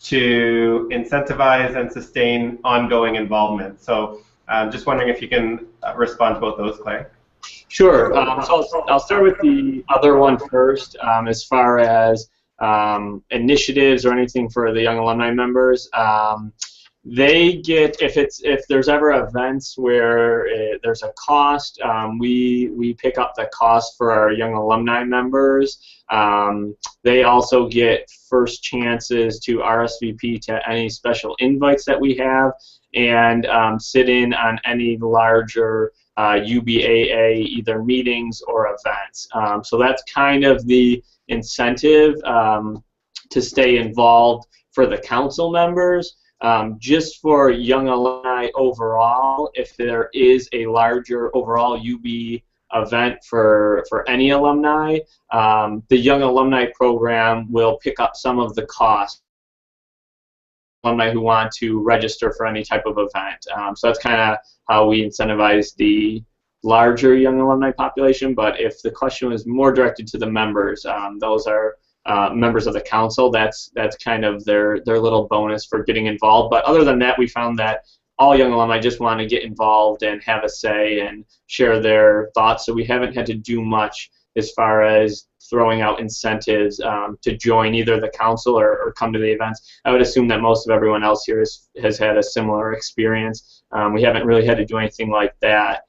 to incentivize and sustain ongoing involvement. So just wondering if you can respond to both those, Clay. Sure. So I'll start with the other one first. As far as initiatives or anything for the Young Alumni members, they get, if there's ever events where there's a cost, we pick up the cost for our Young Alumni members. They also get first chances to RSVP to any special invites that we have, and sit in on any larger UBAA either meetings or events. So that's kind of the incentive to stay involved for the council members. Just for Young Alumni overall, if there is a larger overall UB event for any alumni, the Young Alumni program will pick up some of the cost. Alumni who want to register for any type of event. So that's kind of how we incentivize the larger Young Alumni population. But if the question was more directed to the members, those are members of the council. That's kind of their little bonus for getting involved. But other than that, we found that all Young Alumni just want to get involved and have a say and share their thoughts. So we haven't had to do much as far as throwing out incentives to join either the council or come to the events. I would assume that most of everyone else here has had a similar experience. We haven't really had to do anything like that.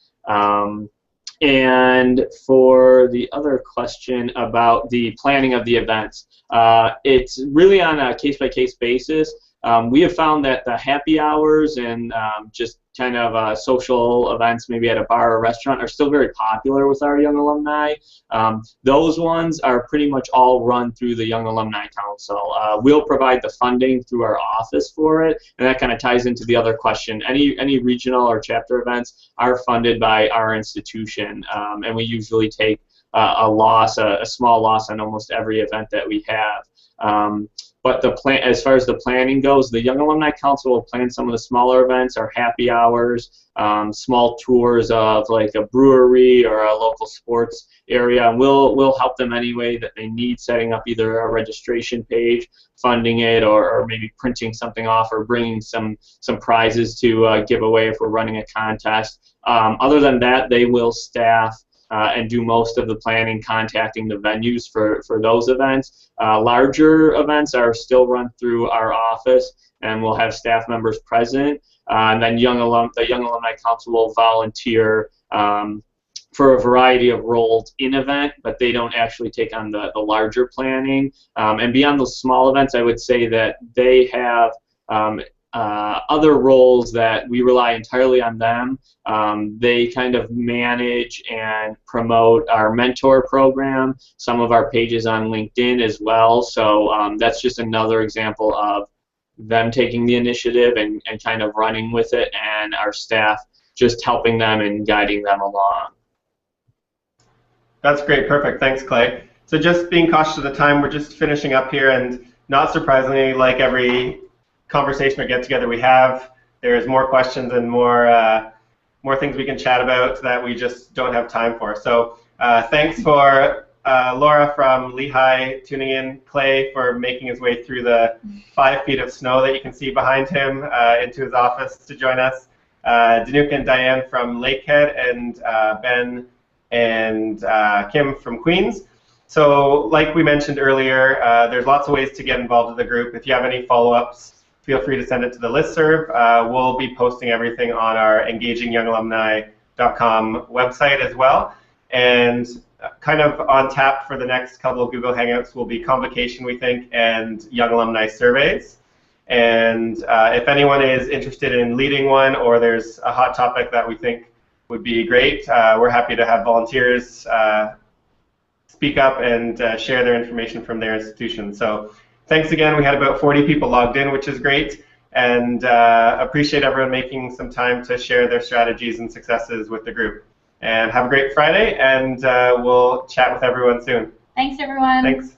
And for the other question about the planning of the events, it's really on a case-by-case basis. We have found that the happy hours and just kind of social events, maybe at a bar or restaurant, are still very popular with our Young Alumni. Those ones are pretty much all run through the Young Alumni Council. We'll provide the funding through our office for it, and that kind of ties into the other question. Any regional or chapter events are funded by our institution, and we usually take a loss, a small loss on almost every event that we have. But the plan, as far as the planning goes, the Young Alumni Council will plan some of the smaller events, our happy hours, small tours of like a brewery or a local sports area, and we'll help them any way that they need, setting up either a registration page, funding it, or maybe printing something off, or bringing some prizes to give away if we're running a contest. Other than that, they will staff and do most of the planning, contacting the venues for those events. Larger events are still run through our office, and we'll have staff members present. And then the Young Alumni Council will volunteer for a variety of roles in event, but they don't actually take on the larger planning. And beyond those small events, I would say that they have other roles that we rely entirely on them. They kind of manage and promote our mentor program, some of our pages on LinkedIn as well. So that's just another example of them taking the initiative and kind of running with it, and our staff just helping them and guiding them along. That's great. Perfect. Thanks, Clay. So just being cautious of the time, we're just finishing up here, and not surprisingly, like every conversation or get-together we have, there's more questions and more things we can chat about that we just don't have time for. So thanks for Laura from Lehigh tuning in, Clay for making his way through the 5 feet of snow that you can see behind him into his office to join us, Danuka and Diane from Lakehead, and Ben and Kim from Queens. So like we mentioned earlier, there's lots of ways to get involved with the group. If you have any follow-ups, feel free to send it to the listserv. We'll be posting everything on our engagingyoungalumni.com website as well. And kind of on tap for the next couple of Google Hangouts will be convocation, we think, and young alumni surveys. And if anyone is interested in leading one, or there's a hot topic that we think would be great, we're happy to have volunteers speak up and share their information from their institution. So thanks again. We had about 40 people logged in, which is great, and appreciate everyone making some time to share their strategies and successes with the group. And have a great Friday, and we'll chat with everyone soon. Thanks, everyone. Thanks.